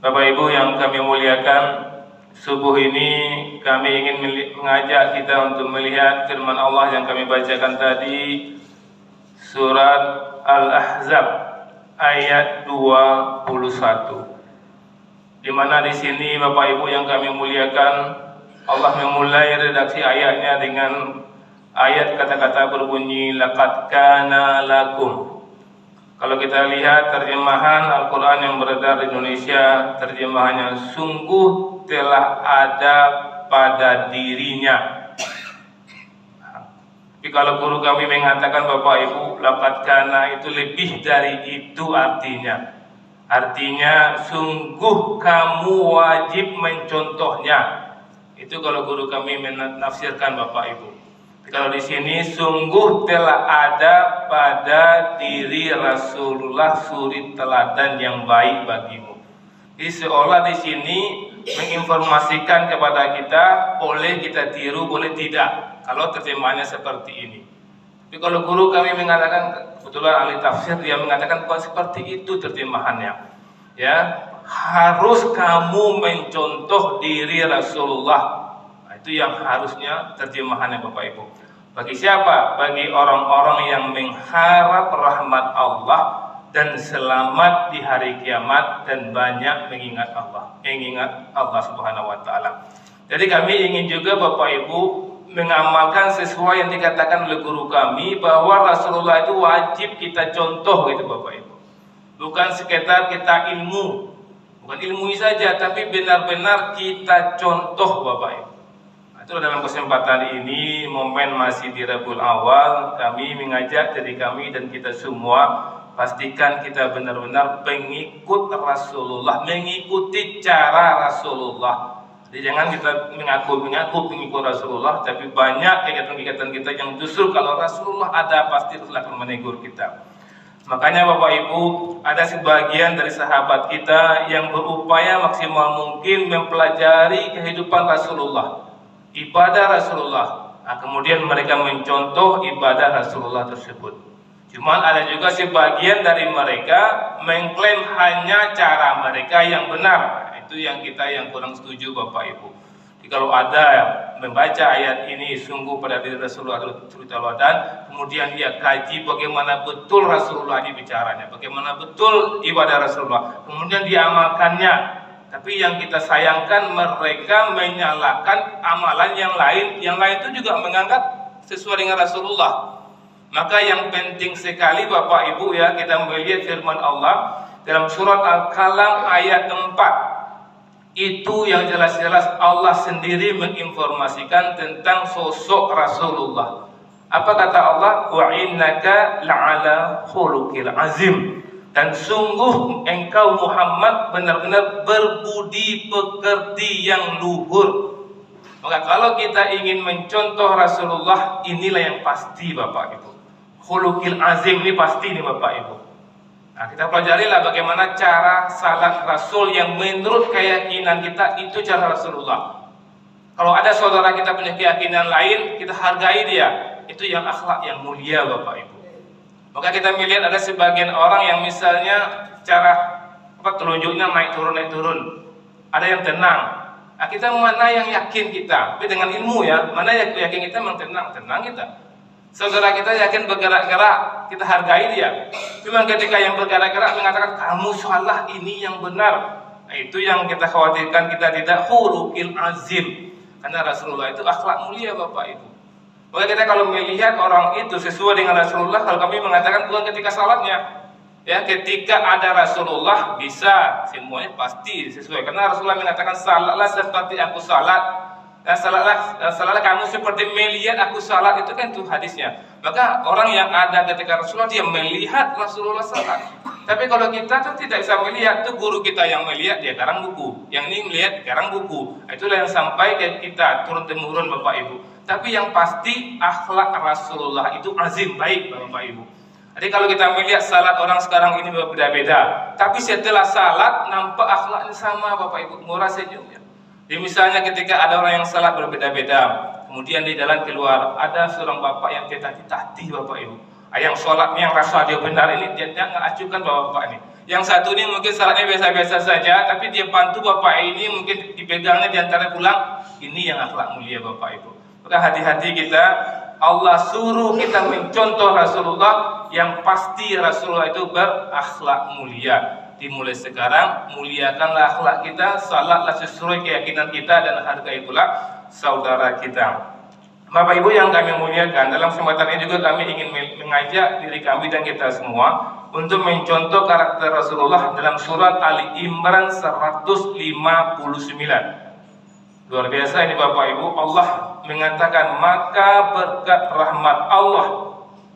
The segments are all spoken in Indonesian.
Bapak Ibu yang kami muliakan, subuh ini kami ingin mengajak kita untuk melihat firman Allah yang kami bacakan tadi, surat Al-Ahzab ayat 21. Di mana di sini Bapak Ibu yang kami muliakan, Allah memulai redaksi ayatnya dengan ayat kata-kata berbunyi laqad kana lakum. Kalau kita lihat terjemahan Al-Quran yang beredar di Indonesia, terjemahannya sungguh telah ada pada dirinya. Tapi kalau guru kami mengatakan Bapak Ibu, laqad kana itu lebih dari itu artinya. Artinya sungguh kamu wajib mencontohnya. Itu kalau guru kami menafsirkan Bapak Ibu. Kalau di sini sungguh telah ada pada diri Rasulullah suri teladan yang baik bagimu. Jadi seolah di sini menginformasikan kepada kita boleh kita tiru, boleh tidak. Kalau terjemahannya seperti ini. Tapi kalau guru kami mengatakan, kebetulan ahli tafsir, dia mengatakan bukan seperti itu terjemahannya. Ya, harus kamu mencontoh diri Rasulullah. Itu yang harusnya terjemahannya Bapak Ibu. Bagi siapa? Bagi orang-orang yang mengharap rahmat Allah dan selamat di hari kiamat dan banyak mengingat Allah Subhanahu wa taala. Jadi kami ingin juga Bapak Ibu mengamalkan sesuai yang dikatakan oleh guru kami, bahwa Rasulullah itu wajib kita contoh gitu Bapak Ibu. Bukan sekedar kita ilmu, bukan ilmui saja, tapi benar-benar kita contoh Bapak Ibu. Itu dalam kesempatan ini, momen masih di Rabiul Awal, kami mengajak dari kami dan kita semua, pastikan kita benar-benar pengikut Rasulullah, mengikuti cara Rasulullah. Jadi jangan kita mengaku pengikut Rasulullah, tapi banyak kegiatan-kegiatan kita yang justru kalau Rasulullah ada, pasti Rasulullah akan menegur kita. Makanya Bapak Ibu, ada sebagian dari sahabat kita yang berupaya maksimal mungkin mempelajari kehidupan Rasulullah, ibadah Rasulullah. Nah, kemudian mereka mencontoh ibadah Rasulullah tersebut. Cuman ada juga sebagian dari mereka mengklaim hanya cara mereka yang benar. Nah, itu yang kita yang kurang setuju Bapak Ibu. Jadi kalau ada yang membaca ayat ini sungguh pada diri Rasulullah suri teladan, kemudian dia kaji bagaimana betul Rasulullah ini bicaranya, bagaimana betul ibadah Rasulullah, kemudian diamalkannya. Tapi yang kita sayangkan mereka menyalahkan amalan yang lain itu juga menganggap sesuai dengan Rasulullah. Maka yang penting sekali Bapak Ibu ya, kita melihat firman Allah dalam surat Al-Qalam ayat 4. Itu yang jelas-jelas Allah sendiri menginformasikan tentang sosok Rasulullah. Apa kata Allah? Wa innaka la'ala khuluqil azim. Dan sungguh engkau Muhammad benar-benar berbudi pekerti yang luhur. Maka kalau kita ingin mencontoh Rasulullah, inilah yang pasti Bapak Ibu. Khuluqil azim ini pasti nih Bapak Ibu. Nah, kita pelajarilah bagaimana cara salat Rasul yang menurut keyakinan kita itu cara Rasulullah. Kalau ada saudara kita punya keyakinan lain, kita hargai dia. Itu yang akhlak yang mulia Bapak Ibu. Maka kita melihat ada sebagian orang yang misalnya cara telunjuknya naik turun. Ada yang tenang. Nah, kita mana yang yakin kita? Tapi dengan ilmu ya, mana yang yakin kita memang tenang kita. Saudara kita yakin bergerak-gerak, kita hargai dia. Cuma ketika yang bergerak-gerak mengatakan kamu salah, ini yang benar. Nah, itu yang kita khawatirkan, kita tidak khuluqil azim. Karena Rasulullah itu akhlak mulia Bapak Ibu. Maka kita kalau melihat orang itu sesuai dengan Rasulullah, kalau kami mengatakan bukan ketika salatnya, ya ketika ada Rasulullah bisa semuanya pasti sesuai. Karena Rasulullah mengatakan salatlah seperti aku salat, dan salatlah kamu seperti melihat aku salat, itu kan itu hadisnya. Maka orang yang ada ketika Rasulullah dia melihat Rasulullah salat. Tapi kalau kita tuh tidak bisa melihat, tuh guru kita yang melihat dia garang buku, yang ini melihat garang buku. Itulah yang sampai ke kita turun temurun Bapak Ibu. Tapi yang pasti akhlak Rasulullah itu azim, baik Bapak Ibu. Jadi kalau kita melihat salat orang sekarang ini berbeda-beda, tapi setelah salat nampak akhlaknya sama Bapak Ibu, murah senyum ya. Jadi misalnya ketika ada orang yang salat berbeda-beda, kemudian di jalan keluar ada seorang bapak yang tetati Bapak Ibu, yang sholatnya yang rasa dia benar ini dia nggak acukan bapak ini. Yang satu ini mungkin salatnya biasa-biasa saja, tapi dia bantu bapak ini mungkin dipegangnya di antara tulang. Ini yang akhlak mulia bapak ibu. Maka hati-hati kita. Allah suruh kita mencontoh Rasulullah, yang pasti Rasulullah itu berakhlak mulia. Dimulai sekarang, muliakanlah akhlak kita, salatlah sesuai keyakinan kita, dan hargai pula saudara kita. Bapak Ibu yang kami muliakan, dalam kesempatan ini juga kami ingin mengajak diri kami dan kita semua untuk mencontoh karakter Rasulullah dalam surat Ali Imran 159. Luar biasa ini Bapak Ibu. Allah mengatakan, maka berkat rahmat Allah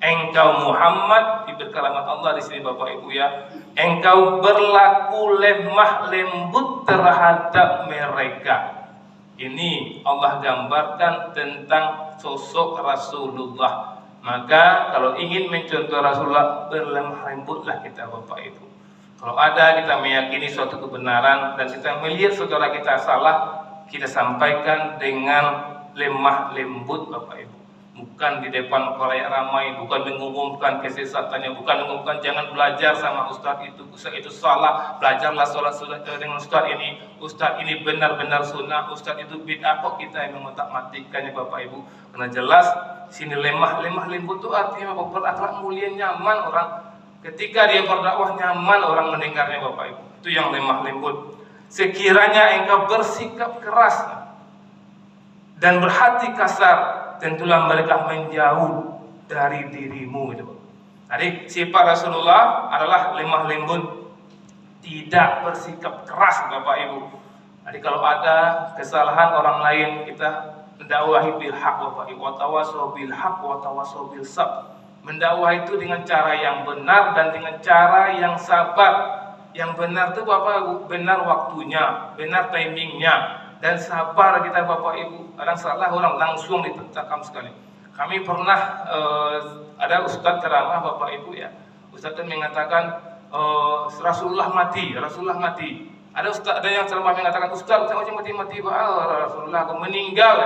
engkau Muhammad, diberi rahmat Allah di sini Bapak Ibu ya, engkau berlaku lemah lembut terhadap mereka. Ini Allah gambarkan tentang sosok Rasulullah. Maka kalau ingin mencontoh Rasulullah, berlemah lembutlah kita Bapak Ibu. Kalau ada kita meyakini suatu kebenaran dan kita melihat saudara kita salah, kita sampaikan dengan lemah lembut Bapak Ibu. Bukan di depan khalayak ramai, bukan mengumumkan kesesatannya, bukan mengumumkan jangan belajar sama ustaz itu salah, belajarlah sholat dengan ustaz ini benar-benar sunnah, ustaz itu bid'ah. Kok kita yang mengotak-matikkannya Bapak Ibu? Karena jelas sini lemah lembut itu artinya berakhlak mulia, nyaman orang ketika dia berdakwah, nyaman orang mendengarnya Bapak Ibu. Itu yang lemah lembut. Sekiranya engkau bersikap keras dan berhati kasar, tentulah mereka menjauh dari dirimu. Jadi sifat Rasulullah adalah lemah lembut, tidak bersikap keras Bapak Ibu. Jadi kalau ada kesalahan orang lain, kita mendakwahi bil haq Bapak Ibu, wa tawassaw bil haq wa tawassaw bil sabr. Mendakwah itu dengan cara yang benar dan dengan cara yang sabar. Yang benar itu Bapak Ibu, benar waktunya, benar timingnya, dan sabar kita Bapak Ibu. Kadang salah orang langsung ditakam sekali. Kami pernah ada ustaz ceramah Bapak Ibu ya. Ustaz itu mengatakan Rasulullah mati. Ada yang ceramah mengatakan ustaz mati Rasulullah aku meninggal.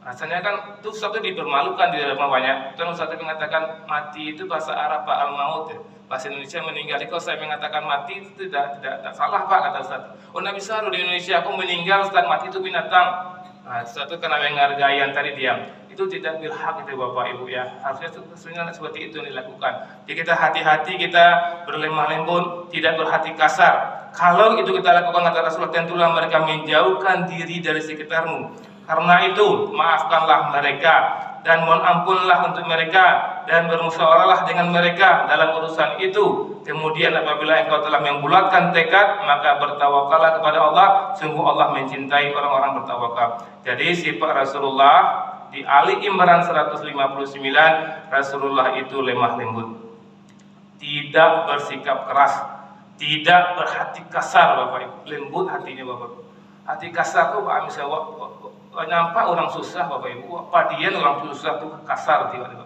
Rasanya kan itu ustaz itu dipermalukan di dalam banyak. Dan ustaz itu mengatakan mati itu bahasa Arab Pak al-maut ya. Bahasa Indonesia meninggal. Kalau saya mengatakan mati itu tidak salah Pak, kata ustaz. Oh Nabi bisa di Indonesia aku meninggal, ustaz, mati itu binatang. Nah, satu karena menghargai yang tadi diam. Itu tidak bilhaq itu Bapak Ibu ya. Harusnya sebenarnya seperti itu yang dilakukan. Jadi kita hati-hati, kita berlemah lembut, tidak berhati kasar. Kalau itu kita lakukan kata Rasulullah, tentulah mereka menjauhkan diri dari sekitarmu. Karena itu maafkanlah mereka dan mohon ampunlah untuk mereka dan bermusyawarahlah dengan mereka dalam urusan itu. Kemudian apabila engkau telah membulatkan tekad, maka bertawakallah kepada Allah. Sungguh Allah mencintai orang-orang bertawakal. Jadi sifat Rasulullah di Ali Imran 159, Rasulullah itu lemah lembut, tidak bersikap keras, tidak berhati kasar Bapak Ibu. Lembut hatinya Bapak Ibu. Hati kasar tuh Pak misalnya nampak orang susah Bapak Ibu, padian orang susah tuh kasar tiba-tiba.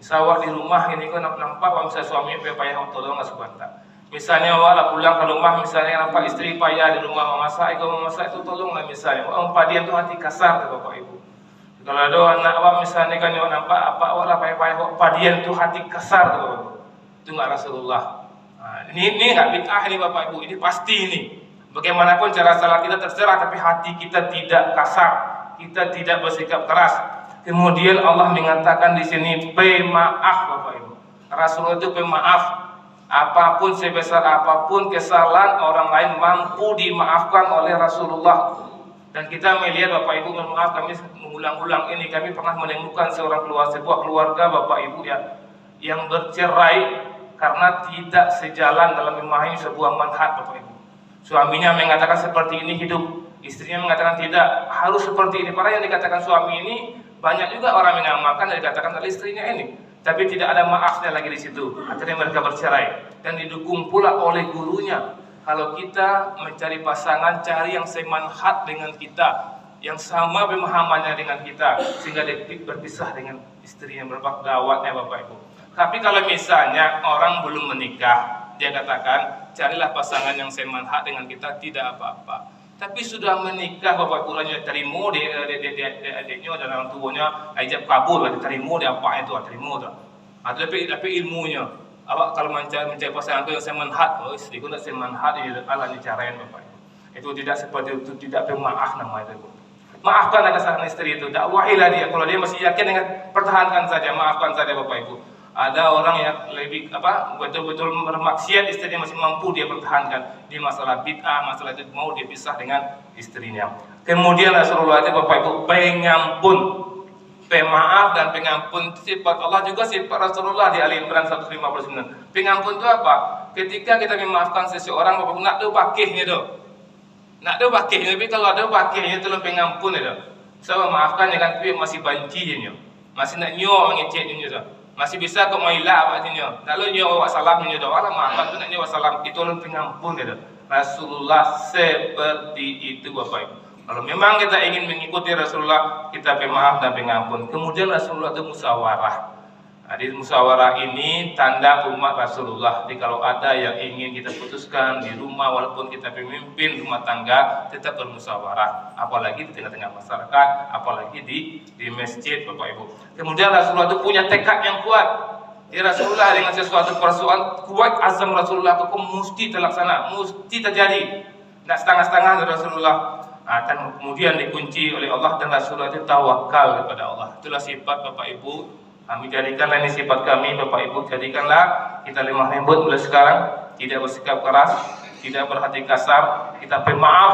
Misalnya di rumah ini kan nampak misalnya suaminya payah tolong nggak sebentar. Misalnya wala pulang ke rumah misalnya nampak istri payah di rumah memasak itu tolonglah misalnya. Orang padian tuh hati kasar tuh Bapak Ibu. Kalau ada anak awak misalnya kan nampak apa wala payah padian tuh hati kasar tuh Bapak Ibu. Itu nggak Rasulullah. Nah, ini nggak bid'ah ini Bapak Ibu, ini pasti ini. Bagaimanapun cara salat kita terserah, tapi hati kita tidak kasar, kita tidak bersikap keras. Kemudian Allah mengatakan di sini pemaaf Bapak Ibu. Rasulullah itu pemaaf. Apapun sebesar apapun kesalahan orang lain mampu dimaafkan oleh Rasulullah. Dan kita melihat Bapak Ibu, maaf kami mengulang-ulang ini, kami pernah menemukan sebuah keluarga Bapak Ibu ya, yang bercerai karena tidak sejalan dalam memahami sebuah manhaj Bapak Ibu. Suaminya mengatakan seperti ini hidup, istrinya mengatakan tidak, harus seperti ini. Padahal yang dikatakan suami ini banyak juga orang mengamalkan dan dikatakan oleh istrinya ini, tapi tidak ada maafnya lagi di situ. Akhirnya mereka bercerai dan didukung pula oleh gurunya. Kalau kita mencari pasangan, cari yang semanhat dengan kita, yang sama pemahamannya dengan kita, sehingga dia berpisah dengan istrinya. Berapa gawatnya Bapak Ibu. Tapi kalau misalnya orang belum menikah, dia katakan carilah pasangan yang semanhat dengan kita, tidak apa-apa. Tapi sudah menikah Bapak Ibu, terima dia adiknya dan orang tuanya ijab kabul, terima dia apa itu terima tu. Tapi ilmunya Awak kalau mencari pasangan itu yang semanhat, oh istriku nak semanhat ini Allah dicarain Bapak. Itu tidak seperti itu, tidak pemaaf namanya itu. Maafkan kesalahan istri itu, dakwahilah dia. Kalau dia masih yakin dengan pertahankan saja, maafkan saja Bapak Ibu. Ada orang yang lebih betul-betul bermaksiat, istrinya masih mampu dia pertahankan di masalah bid'ah, masalah itu mau dia pisah dengan istrinya. Kemudian Rasulullah itu Bapak Ibu pengampun, pemaaf dan pengampun sifat Allah juga sifat Rasulullah di Ali Imran 159. Pengampun itu apa? Ketika kita memaafkan seseorang, Bapak nak tu pakihnya tu. Nak tu pakihnya, tapi kalau ada pakihnya tu pengampun itu. Saya maafkan jangan tapi masih banci je, masih nak nyo ngecek je tu. Masih bisa kau mailah apa je nyo. Tak lu nyo awak salam je tu. Allah maafkan tu nak nyo salam itu pengampun itu. Rasulullah seperti itu Bapak Ibu. Kalau memang kita ingin mengikuti Rasulullah, kita pemaaf dan pengampun. Kemudian Rasulullah itu musyawarah. Nah, di musyawarah ini tanda umat Rasulullah. Jadi kalau ada yang ingin kita putuskan di rumah, walaupun kita pemimpin rumah tangga, tetap bermusyawarah. Apalagi di tengah-tengah masyarakat, apalagi di masjid, Bapak Ibu. Kemudian Rasulullah itu punya tekad yang kuat. Di Rasulullah dengan sesuatu persoalan kuat, azam Rasulullah itu mesti terlaksana, mesti terjadi. Tidak setengah-setengah dari Rasulullah. Dan kemudian dikunci oleh Allah dan Rasulullah itu tawakal kepada Allah. Itulah sifat Bapak Ibu. Kami jadikanlah ini sifat kami Bapak Ibu. Jadikanlah kita lemah lembut mulai sekarang, tidak bersikap keras, tidak berhati kasar, kita pemaaf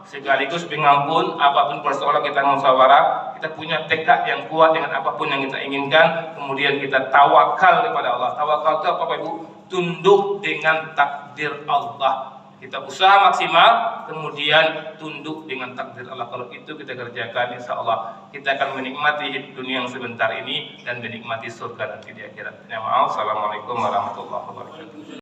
sekaligus pengampun. Apapun persoalan kita musyawarah, kita punya tekad yang kuat dengan apapun yang kita inginkan. Kemudian kita tawakal kepada Allah. Tawakal itu apa Bapak Ibu? Tunduk dengan takdir Allah. Kita usaha maksimal, kemudian tunduk dengan takdir Allah. Kalau itu kita kerjakan, insya Allah kita akan menikmati hidup dunia yang sebentar ini dan menikmati surga nanti di akhirat. Ya maaf, assalamualaikum warahmatullahi wabarakatuh.